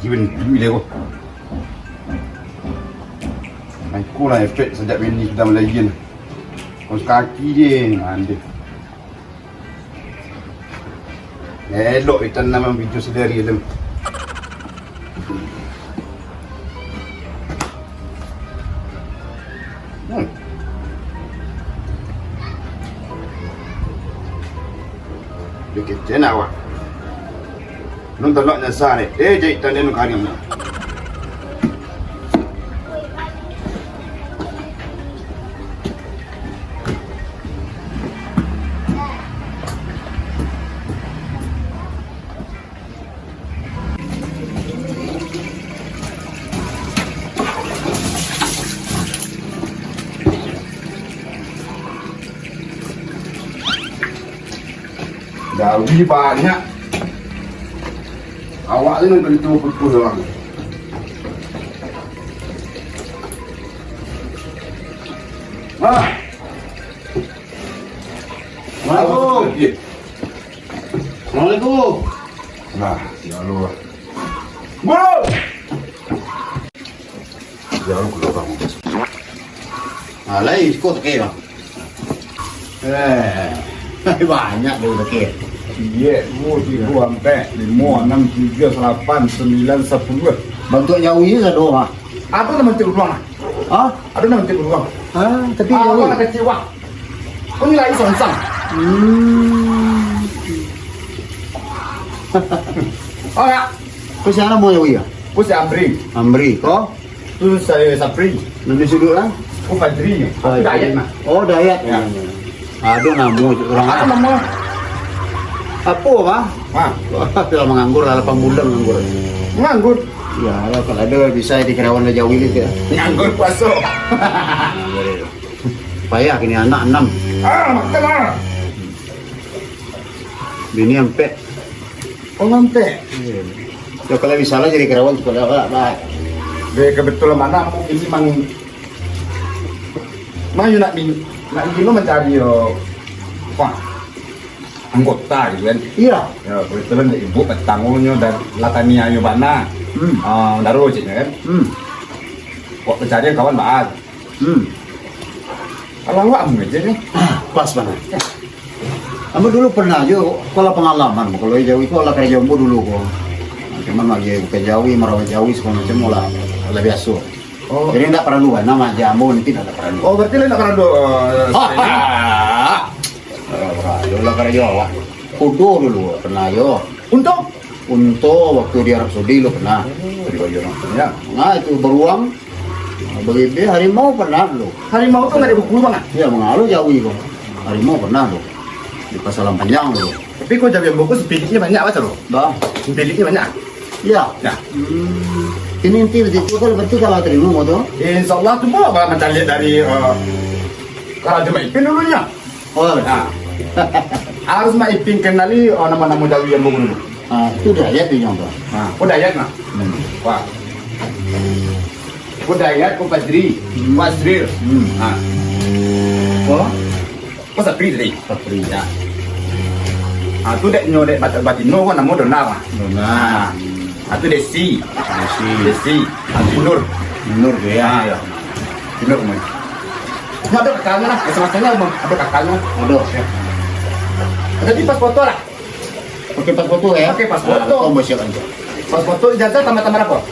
Kiben duit dia ko. Aku lah efek sejak bini sudah melayan. Kos kaki dia anda. Elok kita nama video sendiri tu. Dikit je nak awak. Nun tolak nyasar ni. Jai tanda nun kari mana? Gawi banyak. Awak ni nak itu pukul orang. Assalamualaikum. Assalamualaikum. Nah, ya Allah. Bro. Ya Allah, kalau kamu. Lain kau tak kira. Banyak tu tak kira. Iya, 2, 3, 4, 5, 6, 3, 8, 9, 10. Bentuk jauh ini ada doa. Apa nama bentuk ruang? Ah, Ada nama bentuk ruang. tapi Apa jauh. nak kecil wang? Kau ni lagi sonsang. Oh ya, Kau siapa mau jauh ya? aku si Amri. Amri, kau? Tu saya Sapri. Nanti sudut lah. Aku Fadri. Aku Dayat mah. Oh, Dayat. Ya. Aduh, namu orang. Apa nama? Apa, Pak? Kalau menganggur, dalam bulan menganggur. Nganggur. Ya, kalau ada bisa di Kerawan jauh ini ke? Nganggur puasa. Payah kini anak 6. Makan lah. Bini 4. Oh nanti. Ya kalau misalnya jadi Kerawan sekolah baik. Kebetulan mana aku ini mang nak ini mencari anggota gitu kan. Iya. Ya kebetulan ibu petanggunya dan latania mana. Daru cina kan. Kok pencarian kawan bahas. Kalau enggak aja nih. Pas banget. Kamu dulu pernah juga kalau pengalaman kalau jauh itu olah kerja jombo dulu kok. Cuman lagi bukan jauh, merawat jauh segala macam olah biasa. Oh. Jadi tidak pernah lupa nama jamu nanti tidak pernah lupa. Oh berarti lu nak kerado. Dulu kerja awak. Kudu dulu pernah yo. Untuk waktu di Arab Saudi lo pernah. Di baju Ya. Nah itu beruang. Begitu harimau pernah lo. Harimau tuh nggak ada buku bang? Iya mengalu jauh itu. Harimau pernah lo. Di Pasalan Panjang lo. Tapi kok jadi buku sepediknya banyak apa tuh? Bah. Sepediknya banyak. Iya. Ya. Ini nanti berarti kalau terima mau tuh. Insya Allah tuh mau apa mencari dari Raja Maipin dulunya. Oh, Nah, harus Maipin kenali nama-nama Dawi yang buku dulu. itu Dayat tuh contoh. Nah, kau Dayat nah. Wah. Kau Dayat, kau Fadri, kau Asril. Nah, kau Sapri tadi. Sapri. Ya. Tu dek nyodek batino kan nama Dona mah. Nah, Tu Desi. Nur. Nur ya. Ya. Nur mah. Ada kakaknya lah, sama-sama bang. Ada kakaknya. Aduh. Ada di pas foto lah. Pakai pas foto ya? Pakai pas foto. Tombol siap aja. Pas foto ijazah tamat-tamat apa?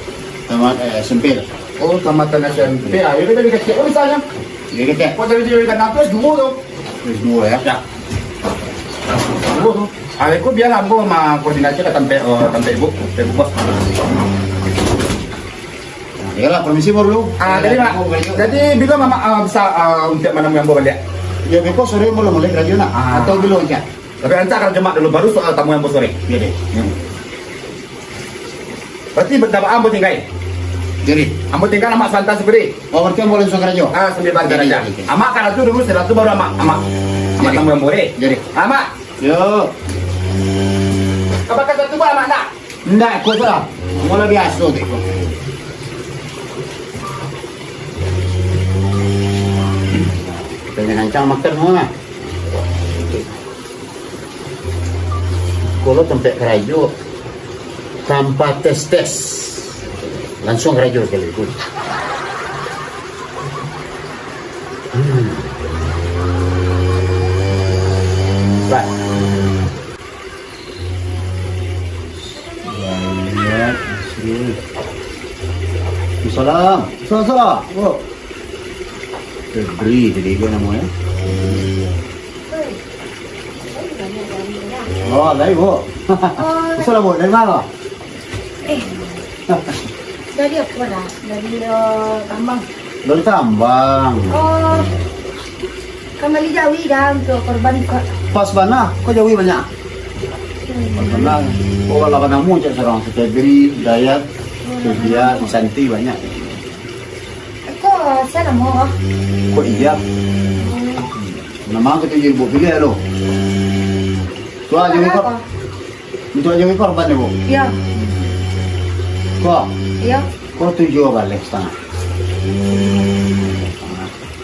Tamat sempil. Oh, tamatan SMP. Ayo kita bikin kecil. Oh, misalnya. Jadi kita Kau jadi kan apa? Dua tuh. terus dua ya. Ya. Dua tuh. Aku biar ambo sama koordinasi ke tempe ibu bos. Ya lah, permisi baru dulu. Jadi mak. Jadi bila mama bisa untuk mana ambo balik. Ya besok sore mulai kerja nak atau belum ya? Tapi nanti akan jemaat dulu baru soal tamu ambo sore. Iya deh. Berarti berapa ambo tinggal? Jadi, Ambo tinggal amak santai seperti. oh berarti boleh masuk kerja? Sambil bantu aja. Jadi. Amak kan itu dulu setelah itu baru amak tamu ambo deh. Jadi. Amak. Yo. Apakah satu amak nak? Enggak, aku salah. Mulai biasa tu. Pengen hancang makan semua. Kalau tempat kerja tanpa tes. Langsung rajo kali itu. Baik. Lihat, Salam. Oh. Febri, jadi gue namanya. Oh, dari Bu. Salam Bu, dari mana? Dari apa dah? Dari Tambang. Dari Tambang. Oh, kembali Jawi dah untuk korban Pas mana? Kok jauh banyak? Mana? Oh, kalau kamu cak serang Febri, Dayat, Sylvia, Santi banyak. Kok saya mau? Kok iya? Nama kita jadi Bu pilih lo. Tua jadi kor. Itu aja korban ya Bu. Iya. Kok? Iya. Kok 7 balik setengah.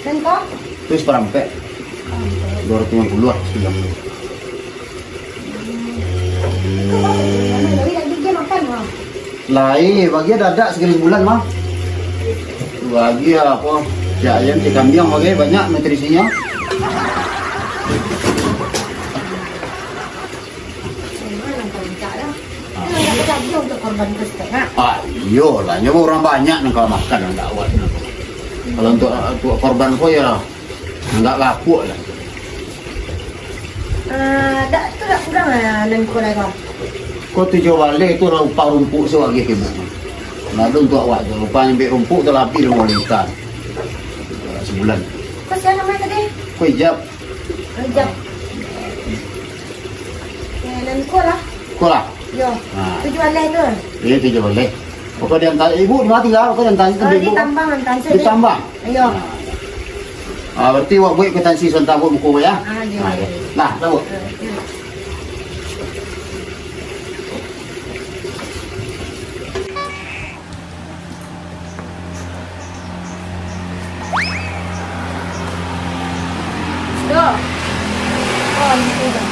Dan kok? Terus perampe 250 sudah. Jawi lagi dia makan mah. Lai bagi dadak sekali bulan mah. Bagi apa? Ya ayam si kambing bagi banyak nutrisinya. Untuk korban itu setengah. Iyo lah, nyoba orang banyak nih kalau makan enggak awet. Kalau untuk korban kau ya enggak laku lah. Tu dah kurang lah dan kurang kau. Kau 7 balik itu rumpah rumput sewagi ke ibu. Lalu untuk awak tu rumpah ambil rumput tu lapi dengan wanita. Sebulan. Kau siapa nama tadi? Kau hijab. Rejab. Dan kau lah. Kau lah. Yo. Ha. Tujuan lain tu. Dia 7 balik. Kau dia hantar ibu di mana tinggal? Kau yang tanya ke Di ibu. Tambang hantar saya. Di Tambang. Ayo. Berarti awak buat kwitansi sontak buku ya. Ya. Nah, tahu. Yo. Oh, itu dah.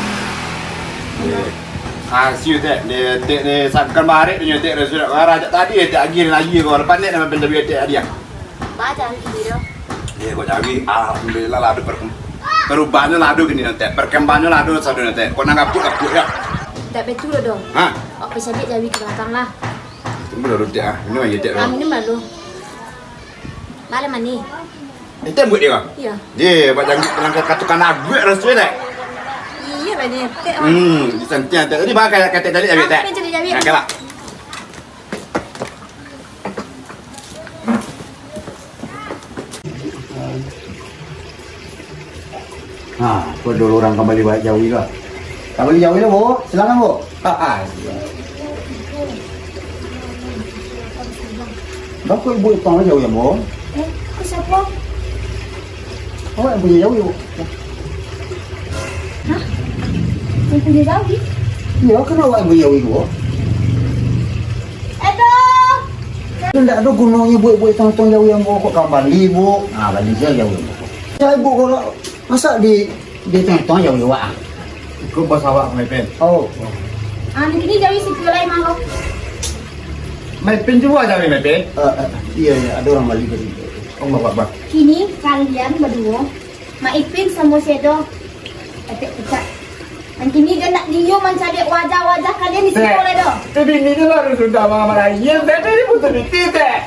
Siu teh, dia sakkan barik dia teh sudah raja tadi teh lagi kau lepas ni nama benda teh dia. Baca video. Dia kau jadi alhamdulillah ladu perubahannya ladu gini nanti, perkembangannya ladu satu nanti. Kau nak kaput ya? Tak betul dong. Hah? Apa saja Jawi ke belakang lah. Tunggu dulu dia. Ini aja teh. Ini malu. Malam ni. Itu buat dia. Iya. Dia baca pelanggan katukan agu restu teh. Iya banyak. Santian teh. Ini bakal kata tadi Jawi teh. Nak kelak. Kau dulu orang kembali balik jauh lah. Kembali jauh lah Bu. Silakan Bu. Kau ibu itu jauh ya Bu. Kau siapa? Oh, yang punya jauh Bu. Hah? Yang punya Jawi? Iya, kenapa yang punya jauh Bu? Aduh! Tidak ada gunanya Bu tong jauh yang Bu. Kok kembali Bu? Balik saya jauh. Ya Ibu kalau masa di tong jauh Bu. Kau bahasa awak mai pen. Oh. Ini Jawi sekolah emang kau. Mai pen juga Jawi mai pen. Iya, ada orang balik tadi. Oh, bapak. Kini kalian berdua Maipin sama Sedo Etek pecah. Dan kini dia nak nium mencari wajah-wajah kalian di sekolah dah. Jadi ini lah sudah mama lagi. Tapi ini betul betul teh.